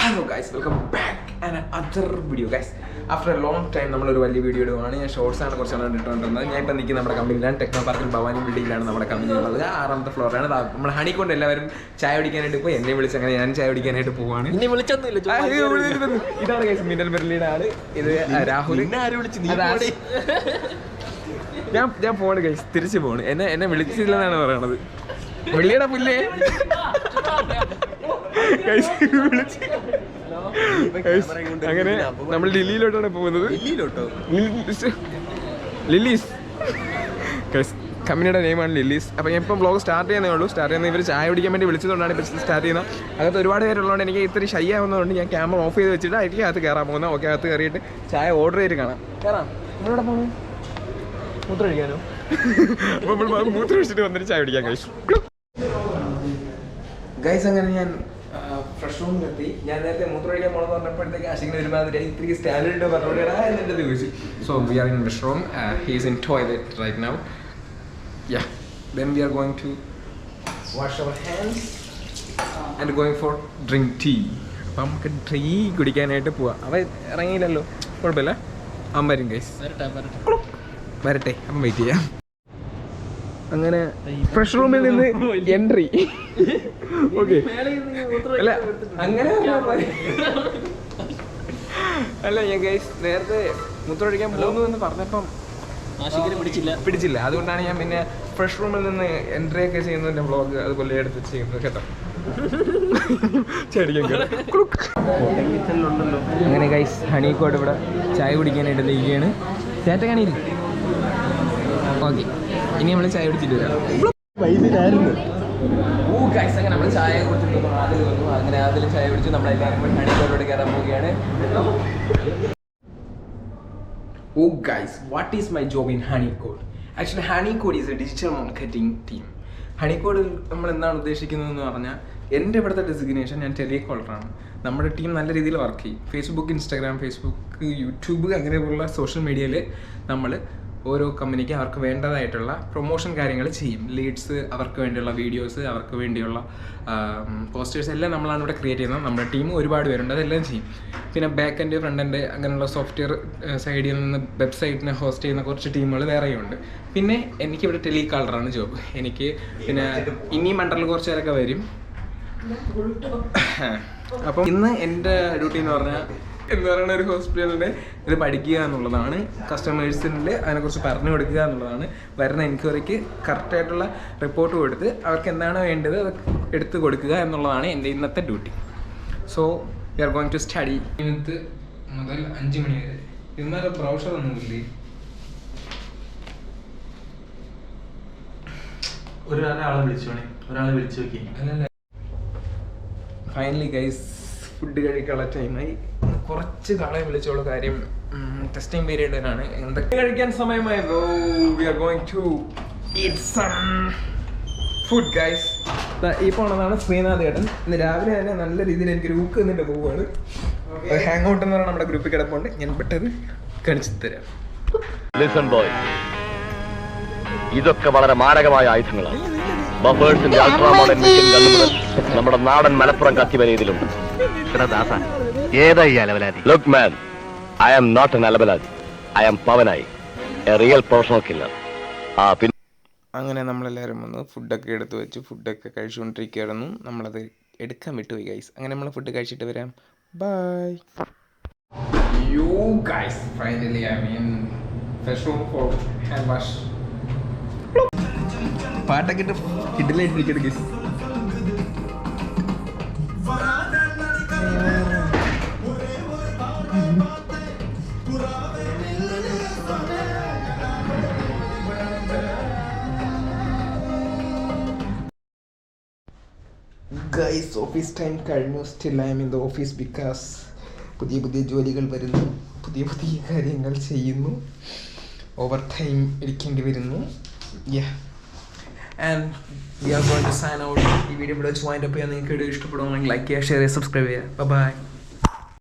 Hello guys, welcome back and another video guys. After a long time നമ്മളൊരു വലിയ video ഇടുകയാണ്. ഞാൻ shorts ആണ് കുറച്ചാണ് ഇട്ടുകൊണ്ടിരുന്നത്. ഞാൻ ഇപ്പം നിൽക്കുന്ന നമ്മുടെ കമ്പനിയിലാണ്, ടെക്നോ പാർക്കിൽ ഭവാനി ബിൽഡിങ്ങിലാണ് നമ്മുടെ കമ്പനി ഉള്ളത്. 6ാമത്തെ ഫ്ലോറാണ്. നമ്മൾ ഹണി കൊണ്ട് എല്ലാവരും ചായ കുടിക്കാനായിട്ട് പോയി എന്നെ വിളിച്ച് അങ്ങനെ ഞാൻ ചായ കുടിക്കാനായിട്ട് പോവാണ്. ഇതാണ് ഗൈസ് മിന്നൽ മുരളിയുടെ ആള്. ഇത് രാഹുൽ. ഞാൻ പോണ് ഗൈസ്, തിരിച്ചു പോണ്. എന്നെ വിളിച്ചില്ലെന്നാണ് പറയണത്. വെള്ളിയുടെ പുല്ലേ അങ്ങനെ നമ്മൾ ലില്ലിയിലോട്ടാണ് പോകുന്നത്. ലില്ലീസ് കമ്പനിയുടെ നെയിമാണ് ലില്ലീസ്. അപ്പോൾ ഞാൻ ഇപ്പം ബ്ലോഗ് സ്റ്റാർട്ട് ചെയ്യുന്നേ ഉള്ളൂ. സ്റ്റാർട്ട് ചെയ്യുന്ന ഇവർ ചായ കുടിക്കാൻ വേണ്ടി വിളിച്ചതുകൊണ്ടാണ് ഇപ്പോൾ സ്റ്റാർട്ട് ചെയ്യുന്നത്. അകത്ത് ഒരുപാട് പേരുള്ളതുകൊണ്ട് എനിക്ക് ഇത്തിരി ഷൈ ആവുന്നതുകൊണ്ട് ഞാൻ ക്യാമറ ഓഫ് ചെയ്ത് വെച്ചിട്ട് അതിലേക്ക് അകത്ത് കയറാൻ പോകുന്നത്. ഓക്കെ, അകത്ത് കയറിയിട്ട് ചായ ഓർഡർ ചെയ്ത് കയറാം. നിങ്ങളോടെ പോകുന്നു മൂത്രം ഒഴിക്കാനോ? അപ്പോൾ നമ്മൾ മൂത്രം ഒഴിച്ചിട്ട് വന്നിട്ട് ചായ കുടിക്കാൻ കഴിച്ചു ഗൈസ്. അങ്ങനെ ഞാൻ ഫ്രഷ് റൂമിലെത്തി. ഞാൻ നേരത്തെ മൂത്രമൊഴിക്കാൻ പോകണമെന്ന് പറഞ്ഞപ്പോഴത്തേക്ക് ആശിക്കുന്ന ഒരുമാതിരി ഇത്തിരി സ്റ്റാൻഡേർഡ് പറഞ്ഞോളിയാണ് എന്നെ ചോദിച്ചു. So we are in fresh room. He is in toilet right now. Yeah, then we are going to wash our hands and going for drink tea. അപ്പം നമുക്ക് ടീ കുടിക്കാനായിട്ട് പോവാം. അവ ഇറങ്ങിയില്ലല്ലോ, കുഴപ്പമില്ല. അവൻ വരും ഗൈസ്, വരട്ടെ. അപ്പം വെയിറ്റ് ചെയ്യാം. അങ്ങനെ ഫ്രഷ് റൂമിൽ നിന്ന് എൻട്രി. ഓക്കെ, അല്ല അങ്ങനെ അല്ല, ഞാൻ ഗൈസ് നേരത്തെ മൂത്രമൊഴിക്കാൻ പോകുന്നു എന്ന് പറഞ്ഞപ്പം പിടിച്ചില്ല. അതുകൊണ്ടാണ് ഞാൻ പിന്നെ ഫ്രഷ് റൂമിൽ നിന്ന് എൻട്രി ഒക്കെ ചെയ്യുന്നതിൻ്റെ വ്ളോഗ് അതുപോലെ എടുത്ത് ചെയ്യുന്നത് കേട്ടോ. അങ്ങനെ ഗൈസ് ഹണിക്കോട് ഇവിടെ ചായ കുടിക്കാനായിട്ട് ഇരിക്കുകയാണ്. ചേട്ടക്കാണില്ല. ഓക്കെ, ഇനി നമ്മൾ ചായ കുടിച്ചിട്ട് വരാം. അങ്ങനെ നമ്മൾ ചായ കുടിച്ചിട്ട് അതിൽ വന്നു. അങ്ങനെ അതിൽ ചായ കുടിച്ച് നമ്മളെല്ലാവരും കൂടി ഹണിക്കോടിലൂടെ കയറാൻ പോവുകയാണ്. Oh guys, what is my job in Honeycode? Actually, Honeycode is a digital marketing team. ഹണിക്കോഡിൽ നമ്മൾ എന്താണ് ഉദ്ദേശിക്കുന്നതെന്ന് പറഞ്ഞാൽ, എൻ്റെ ഇവിടുത്തെ ഡെസിഗ്നേഷൻ ഞാൻ ടെലികോളറാണ്. നമ്മുടെ ടീം നല്ല രീതിയിൽ വർക്ക് ചെയ്യും. ഫേസ്ബുക്ക്, ഇൻസ്റ്റാഗ്രാം, യൂട്യൂബ് അങ്ങനെയുള്ള സോഷ്യൽ മീഡിയയിൽ നമ്മൾ ഓരോ കമ്പനിക്ക് അവർക്ക് വേണ്ടതായിട്ടുള്ള പ്രൊമോഷൻ കാര്യങ്ങൾ ചെയ്യും. ലീഡ്സ്, അവർക്ക് വേണ്ടിയുള്ള വീഡിയോസ്, അവർക്ക് വേണ്ടിയുള്ള പോസ്റ്റേഴ്സ് എല്ലാം നമ്മളാണ് ഇവിടെ ക്രിയേറ്റ് ചെയ്യുന്നത്. നമ്മുടെ ടീം ഒരുപാട് പേരുണ്ട്, അതെല്ലാം ചെയ്യും. പിന്നെ ബാക്ക് എൻഡ്, ഫ്രണ്ട് എൻഡ് അങ്ങനെയുള്ള സോഫ്റ്റ്വെയർ സൈഡിൽ നിന്ന് വെബ്സൈറ്റിനെ ഹോസ്റ്റ് ചെയ്യുന്ന കുറച്ച് ടീമുകൾ വേറെയുണ്ട്. പിന്നെ എനിക്കിവിടെ ടെലികോളറാണ് ജോബ്. എനിക്ക് പിന്നെ ഇനിയും അണ്ടറിൽ കുറച്ച് പേരൊക്കെ വരും. അപ്പം ഇന്ന് എൻ്റെ ഡ്യൂട്ടി എന്ന് പറഞ്ഞാൽ ഒരു ഹോസ്പിറ്റലിൻ്റെ ഇത് പഠിക്കുക എന്നുള്ളതാണ്. കസ്റ്റമേഴ്സിൻ്റെ അതിനെക്കുറിച്ച് പറഞ്ഞു കൊടുക്കുക എന്നുള്ളതാണ്. വരുന്ന എൻക്വയറിക്ക് കറക്റ്റായിട്ടുള്ള റിപ്പോർട്ട് കൊടുത്ത് അവർക്ക് എന്താണ് വേണ്ടത് അത് എടുത്ത് കൊടുക്കുക എന്നുള്ളതാണ് എൻ്റെ ഇന്നത്തെ duty. So we are going to study. ഇന്നത്തെ മുതൽ 5 മണി വരെ. ഇന്നലെ ബ്രൗഷർ ഒന്നുമില്ലേ? ഒരാളെ വിളിച്ചു നോക്കി. ഫൈനലി ഗൈസ് ഫുഡ് കഴിക്കാനുള്ള ടൈമായി. കുറച്ച് കാളെ വിളിച്ചോളൂ, കാര്യം ടെസ്റ്റിംഗ് പീരീഡിലാണ്. എന്തൊക്കെ കഴിക്കാൻ സമയമായി. We are going to eat some food guys. ഈ പോണതാണ് ശ്രീനാഥ് ഏട്ടൻ. ഇന്ന് രാവിലെ തന്നെ നല്ല രീതിയിൽ എനിക്ക് ഊക്ക് എന്നിട്ട് പോവുകയാണ്. ഹാങ് ഔട്ട് എന്ന് പറഞ്ഞാൽ നമ്മുടെ ഗ്രൂപ്പിൽ കിടപ്പുണ്ട്. ഞാൻ പെട്ടെന്ന് കാണിച്ചു തരാം. ഇതൊക്കെ വളരെ മാരകമായ ആയുധങ്ങളാണ്. ബഫേഴ്സിന്റെ അൾട്രാ മോഡേൺ മെഷീൻ ഗൺ മുതൽ നമ്മുടെ നാടൻ മലപ്പുറം കത്തിവരെ ഇതിലുണ്ട്. Look man, I am not an albalad. I am Pavanai, a real personal killer. അങ്ങനെ നമ്മളെല്ലാവരും വന്ന് ഫുഡൊക്കെ എടുത്ത് വെച്ച് ഫുഡൊക്കെ കഴിച്ചുകൊണ്ടിരിക്കുകയായിരുന്നു. നമ്മളത് എടുക്കാൻ വിട്ടുപോയി ഗൈസ്. അങ്ങനെ നമ്മൾ ഫുഡ് കഴിച്ചിട്ട് വരാം. Bye. Yo guys, finally I mean fresh room for hand wash. പാട്ടൊക്കെ ഇട്ട് കിഡിലായിട്ടിരിക്കട്ടെ ഗൈസ്. ഗൈസ് ഓഫീസ് ടൈം കഴിഞ്ഞു. Still I'm in the office because പുതിയ ജോലികൾ വരുന്നു, പുതിയ കാര്യങ്ങൾ ചെയ്യുന്നു, ഓവർ ടൈം ഇരിക്കേണ്ടി വരുന്നു. And we are going to sign out. ഈ വീഡിയോ ഇവിടെ വെച്ച് വൈൻഡ് അപ്പ് ചെയ്യാൻ നിങ്ങൾക്ക് ഇഷ്ടപ്പെടുവാണെങ്കിൽ ലൈക്ക് ചെയ്യുക, ഷെയർ ചെയ്യുക, സബ്സ്ക്രൈബ് ചെയ്യുക. ബൈ.